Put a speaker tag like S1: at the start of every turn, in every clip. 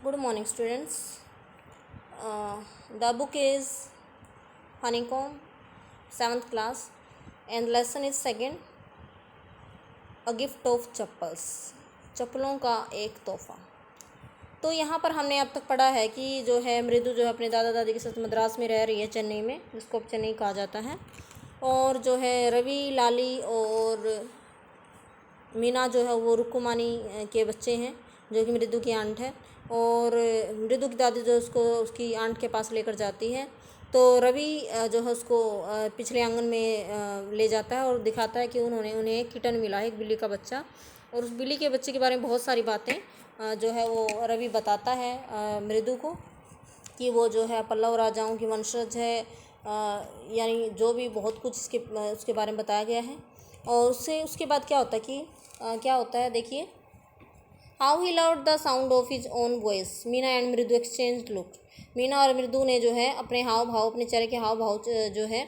S1: Good morning, students. The book is Honeycomb, 7th class, and lesson is second. A gift of chappals, चप्पलों का एक तोहफा। तो यहाँ पर हमने अब तक पढ़ा है कि जो है मृदु जो है अपने दादा दादी के साथ मद्रास में रह रही है, चेन्नई में, जिसको अब चेन्नई कहा जाता है। और जो है रवि, लाली और मीना जो है वो रुक्कुमानी के बच्चे हैं, जो कि मृदु की आंट है। और मृदु की दादी जो उसको उसकी आंट के पास लेकर जाती है, तो रवि जो है उसको पिछले आंगन में ले जाता है और दिखाता है कि उन्हें एक किटन मिला है, एक बिल्ली का बच्चा। और उस बिल्ली के बच्चे के बारे में बहुत सारी बातें जो है वो रवि बताता है मृदु को, कि वो जो है पल्लव राजाओं की वंशज है, यानी जो भी बहुत कुछ उसके बारे में बताया गया है। और उसके बाद क्या होता है कि क्या होता है, देखिए। How he loved the sound of his own voice, Meena and मृदु एक्सचेंज लुक। मीना और मृदु ने जो है अपने हाव भाव, अपने चेहरे के हाव भाव जो है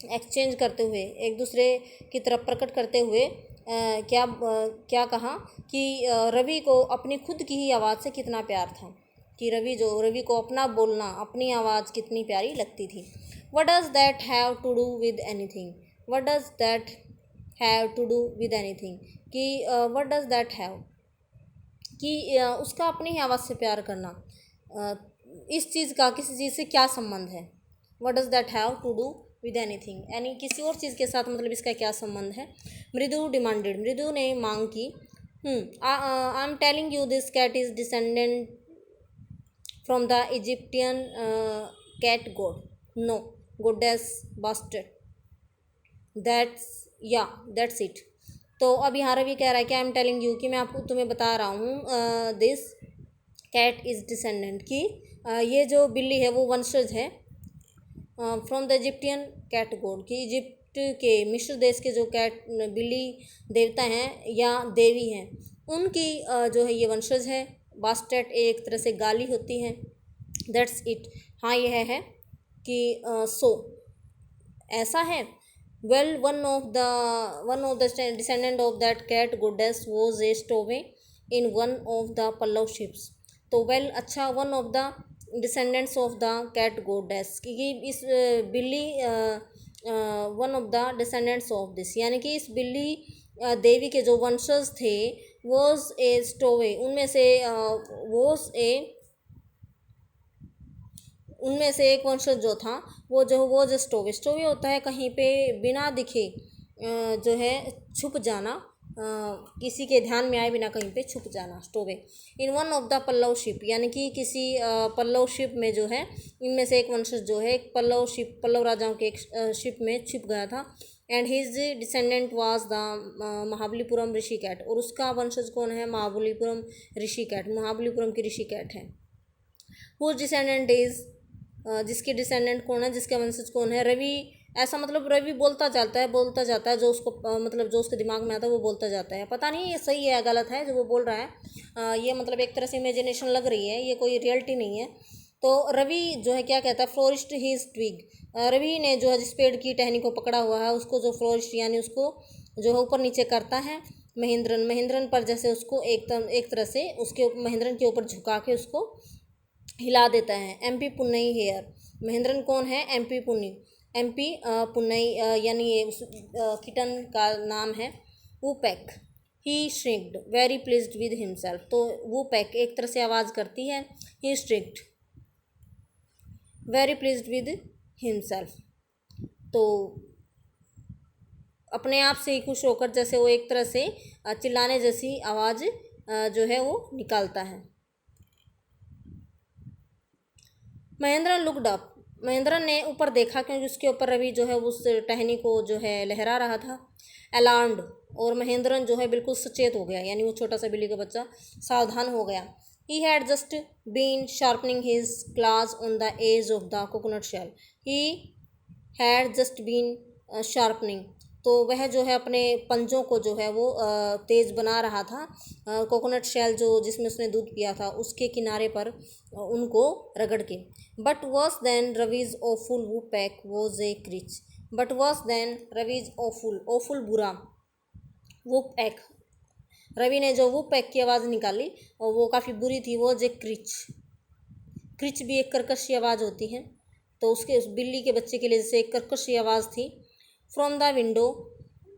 S1: एक्सचेंज करते हुए, एक दूसरे की तरफ प्रकट करते हुए क्या कहा कि रवि को अपनी खुद की ही आवाज़ से कितना प्यार था, कि रवि को अपना बोलना, अपनी आवाज़ कितनी प्यारी लगती थी। What does that have to do with anything, what does that have to do with anything, कि व्हाट डज़ दैट हैव, कि उसका अपनी ही आवाज़ से प्यार करना, इस चीज़ का किसी चीज़ से क्या संबंध है। What does that have to do with anything, यानी किसी और चीज़ के साथ मतलब इसका क्या संबंध है। मृदु डिमांडेड, मृदु ने मांग की। I am telling you this cat is descendant from the Egyptian cat god, no goddess bastard, that's it. तो अब यहाँ रवि कह रहा है कि आई एम टेलिंग यू, कि मैं आपको तुम्हें बता रहा हूँ, दिस कैट इज़ डिसेंडेंट, कि ये जो बिल्ली है वो वंशज है from the Egyptian cat god, कि इजिप्ट के, मिस्र देश के जो बिल्ली देवता हैं या देवी हैं, उनकी जो है ये वंशज है। बास्टेट एक तरह से गाली होती है। दैट्स इट, हाँ यह है, कि सो ऐसा है। Well, one of the descendant of that cat goddess was a stowaway in one of the Pallav ships. तो well अच्छा, one of the descendants of the cat goddess, कि इस बिल्ली one of the descendants of this, यानी कि इस बिल्ली देवी के जो वंशज थे, was a stowaway, उनमें से एक वंशज जो था वो जो स्टोवे होता है कहीं पे बिना दिखे जो है छुप जाना, किसी के ध्यान में आए बिना कहीं पे छुप जाना, stowaway. In one of the Pallav ship, यानी कि किसी पल्लव शिप में जो है इनमें से एक वंशज जो है एक पल्लव राजाओं के एक शिप में छिप गया था। And his descendant was the Mahabalipuram rishi cat, और उसका वंशज कौन है, महाबलीपुरम ऋषि कैट, महाबलीपुरम की ऋषि कैट है। हुज डिसेंडेंट इज, जिसके डिसेंडेंट कौन है, जिसके वंशज कौन है, रवि। ऐसा मतलब रवि बोलता जाता है, जो उसको मतलब जो उसके दिमाग में आता है वो बोलता जाता है। पता नहीं ये सही है या गलत है जो वो बोल रहा है, ये मतलब एक तरह से इमेजिनेशन लग रही है, ये कोई रियलिटी नहीं है। तो रवि जो है क्या कहता है, फ्लोरिस्ट हीज ट्विग, रवि ने जो है जिस पेड़ की टहनी को पकड़ा हुआ है उसको जो फ्लोरिस्ट यानी उसको जो है ऊपर नीचे करता है। महेंद्रन पर जैसे उसको एक तरह से उसके महेंद्रन के ऊपर झुका के उसको हिला देता है। एमपी पुन्नई हेयर, महेंद्रन कौन है, एमपी पुन्नई, यानी किटन का नाम है Woopack. He shrinked very pleased with himself, तो वूपैक एक तरह से आवाज़ करती है, he shrinked very pleased with himself, तो अपने आप से ही खुश होकर जैसे वो एक तरह से चिल्लाने जैसी आवाज़ जो है वो निकालता है। महेंद्रन लुक्ड अप, महेंद्रन ने ऊपर देखा क्योंकि उसके ऊपर रवि जो है उस टहनी को जो है लहरा रहा था। अलार्म्ड, और महेंद्रन जो है बिल्कुल सचेत हो गया, यानी वो छोटा सा बिल्ली का बच्चा सावधान हो गया। He had just been sharpening his claws on the edge of the coconut shell, he had just been sharpening, तो वह जो है अपने पंजों को जो है वो तेज़ बना रहा था कोकोनट शेल जो जिसमें उसने दूध पिया था उसके किनारे पर उनको रगड़ के। But worse then Ravi's awful Woopack was a screech, but worse then Ravi's awful बुरा, वूपैक रवि ने जो वो पैक की आवाज़ निकाली और वो काफ़ी बुरी थी, वो जे क्रिच। क्रिच भी एक कर्कश सी आवाज़ होती है, तो उसके उस बिल्ली के बच्चे के लिए जैसे एक कर्कश सी आवाज़ थी। फ्रॉम द विंडो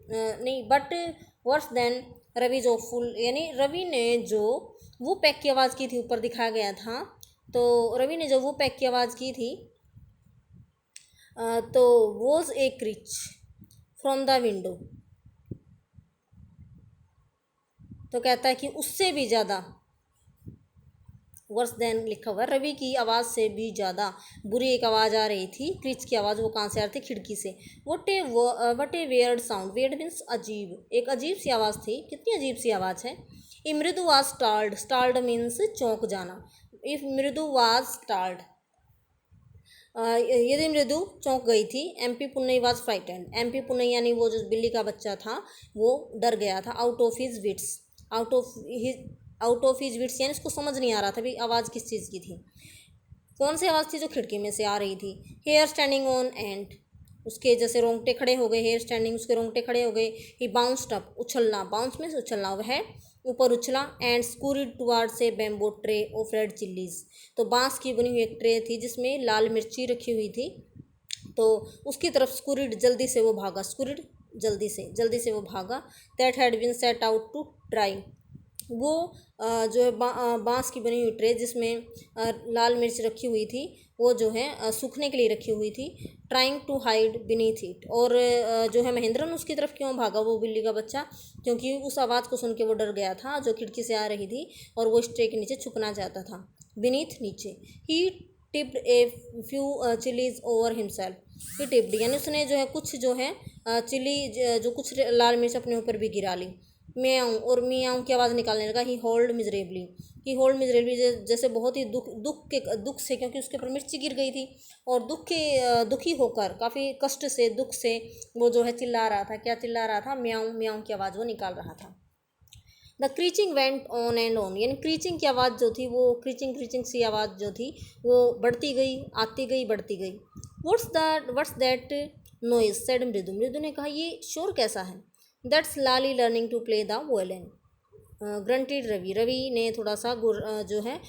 S1: नहीं, बट वर्स देन रवि जो फुल, यानी रवि ने जो वो पैक की आवाज़ की थी, ऊपर दिखाया गया था, तो रवि ने जो वो पैक की आवाज़ की थी तो was a screech from the window. तो कहता है कि उससे भी ज़्यादा, वर्स देन लिखा हुआ है, रवि की आवाज़ से भी ज़्यादा बुरी एक आवाज़ आ रही थी। क्रिच की आवाज़ वो कहाँ से आ रही थी? खिड़की से। What A weird sound, weird means अजीब, एक अजीब सी आवाज़ थी। कितनी अजीब सी आवाज़ है। ए मृदु वाज स्टार्ड, स्टार्ड मीन्स चौंक जाना। इफ मृदु वाज स्टार्ड, यदि मृदु चौंक गई थी। MP Punnai was frightened, MP Punnai यानी वो जो बिल्ली का बच्चा था वो डर गया था। Out of his wits, out of his wits यानी उसको समझ नहीं आ रहा था भी आवाज़ किस चीज़ की थी। कौन सी आवाज़ थी? जो खिड़की में से आ रही थी। हेयर स्टैंडिंग ऑन एंड, उसके जैसे रोंगटे खड़े हो गए। हेयर स्टैंडिंग, उसके रोंगटे खड़े हो गए। ही बाउंस्ड अप, उछलना, बाउंस में उछलना वह ऊपर उछला। And scurried towards a bamboo tray of red chillies, तो बांस की बनी हुई एक ट्रे थी जिसमें लाल मिर्ची रखी हुई थी, तो उसकी तरफ स्कूरिड, जल्दी से वो भागा। स्कूरिड जल्दी से वो भागा। That had been set out to try, वो जो है बांस की बनी हुई ट्रे जिसमें लाल मिर्च रखी हुई थी, वो जो है सूखने के लिए रखी हुई थी। Trying to hide beneath it, और जो है महेंद्रन उसकी तरफ क्यों भागा वो बिल्ली का बच्चा? क्योंकि उस आवाज़ को सुन के वो डर गया था जो खिड़की से आ रही थी, और वो इस ट्रे के नीचे छुपना चाहता था। बीनीथ, नीचे। He tipped a few chillies over himself, he tipped यानी उसने जो है कुछ जो है चिली, जो कुछ लाल मिर्च अपने ऊपर भी गिरा ली। म्याऊं, और म्याऊं की आवाज़ निकालने लगा। ही होल्ड मिजरेबली, जैसे बहुत ही दुख से, क्योंकि उसके ऊपर मिर्ची गिर गई थी, और दुखी होकर, काफ़ी कष्ट से, दुख से वो जो है चिल्ला रहा था। क्या चिल्ला रहा था? म्याऊं, म्याऊं की आवाज़ वो निकाल रहा था। The screeching went on and on, यानी क्रीचिंग की आवाज़ जो थी, वो क्रीचिंग सी आवाज़ जो थी वो बढ़ती गई, आती गई, बढ़ती गई। व्हाट्स दैट नॉइज, सेड मृदु, मृदु ने कहा ये शोर कैसा है? That's Lali learning to play the violin, grunted Ravi, Ravi ने थोड़ा सा जो है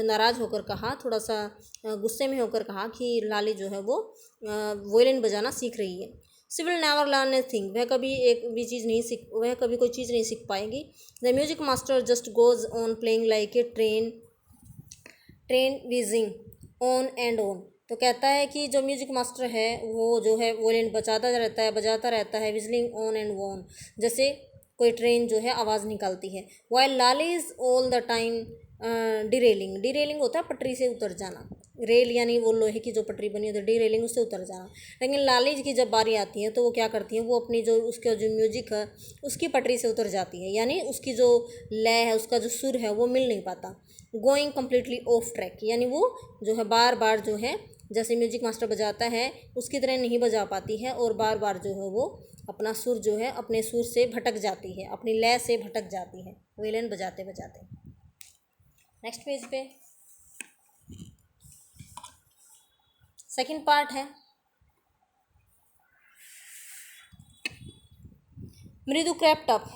S1: नाराज़ होकर कहा, थोड़ा सा गुस्से में होकर कहा कि लाली जो है वो वोयलिन बजाना सीख रही है। She will never learn a thing, वह कभी कोई चीज़ नहीं सीख पाएगी। The music master just goes on playing like a train wheezing on and on, तो कहता है कि जो म्यूजिक मास्टर है वो जो है वोयलिन बजाता रहता है, विजलिंग ऑन एंड ऑन, जैसे कोई ट्रेन जो है आवाज़ निकालती है। While Lali is all the time derailing होता है पटरी से उतर जाना। रेल यानी वो लोहे की जो पटरी बनी होती है, डिरेलिंग, उससे उतर जाना। लेकिन लाली की जब बारी आती है तो वो क्या करती है? वो अपनी जो उसका जो म्यूजिक है उसकी पटरी से उतर जाती है, यानी उसकी जो लय है, उसका जो सुर है वो मिल नहीं पाता। गोइंग कम्प्लीटली ऑफ ट्रैक, यानी वो जो है बार बार जो है जैसे म्यूजिक मास्टर बजाता है उसकी तरह नहीं बजा पाती है, और बार बार जो है वो अपना सुर जो है अपने सुर से भटक जाती है, अपनी लय से भटक जाती है वोयलिन बजाते बजाते। नेक्स्ट पेज पे सेकंड पार्ट है। Mridu crept up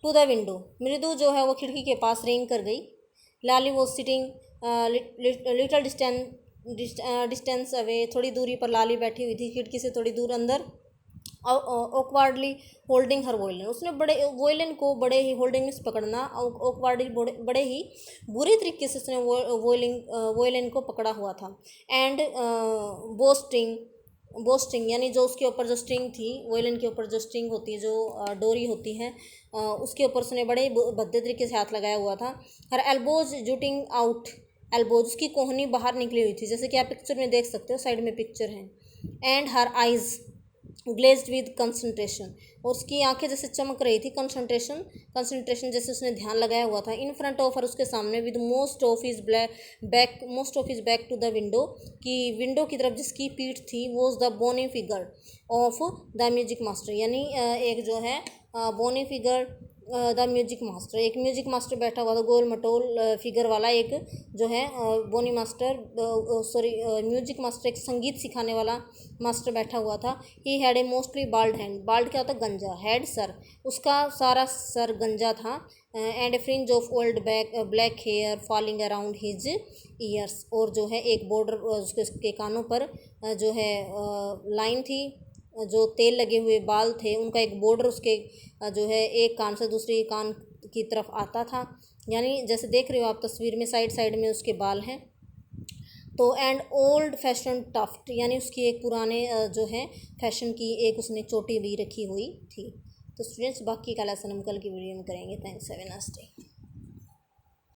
S1: to the window, Mridu जो है वो खिड़की के पास रेंग कर गई। लाली वो सिटिंग लिटिल डिस्टेंस अवे, थोड़ी दूरी पर लाली बैठी हुई थी, खिड़की से थोड़ी दूर अंदर। ऑकवर्डली होल्डिंग हर वोयलिन, उसने बड़े वोयलिन को बड़े ही, होल्डिंग मीन्स पकड़ना, ऑकवर्डली बड़े ही बुरी तरीके से उसने वोयलिन को पकड़ा हुआ था। एंड बोस्टिंग यानी जो उसके ऊपर जो स्ट्रिंग थी, वोयलिन के ऊपर जो स्ट्रिंग होती है, जो डोरी होती है, उसके ऊपर उसने बड़े भद्दे तरीके से हाथ लगाया हुआ था। हर एल्बोज जूटिंग आउट, एल्बोज उसकी कोहनी बाहर निकली हुई थी, जैसे कि आप पिक्चर में देख सकते हो, साइड में पिक्चर है। And her eyes glazed with concentration, और उसकी आंखें जैसे चमक रही थी। कंसंट्रेशन जैसे उसने ध्यान लगाया हुआ था। इन फ्रंट ऑफ, और उसके सामने, with most of his back to the window, कि विंडो की तरफ जिसकी पीठ थी, was the bony figure of the music master, यानी एक जो है bony figure the music master, एक म्यूजिक मास्टर बैठा हुआ था, गोल मटोल फिगर वाला एक जो है बोनी मास्टर, सॉरी म्यूजिक मास्टर, एक संगीत सिखाने वाला मास्टर बैठा हुआ था। He had a mostly bald hand, bald क्या होता है गंजा, हैड सर, उसका सारा सर गंजा था। And a fringe of old black hair falling around his ears, और जो है एक बॉर्डर उसके कानों पर जो है लाइन थी, जो तेल लगे हुए बाल थे उनका एक बॉर्डर उसके जो है एक कान से दूसरे कान की तरफ आता था। यानी जैसे देख रहे हो आप तस्वीर में, साइड साइड में उसके बाल हैं। तो एंड ओल्ड फैशन टफ्ट, यानी उसकी एक पुराने जो है फैशन की एक उसने चोटी भी रखी हुई थी। तो स्टूडेंट्स बाकी का लेसन हम कल की वीडियो में करेंगे। Thanks, have a nice day.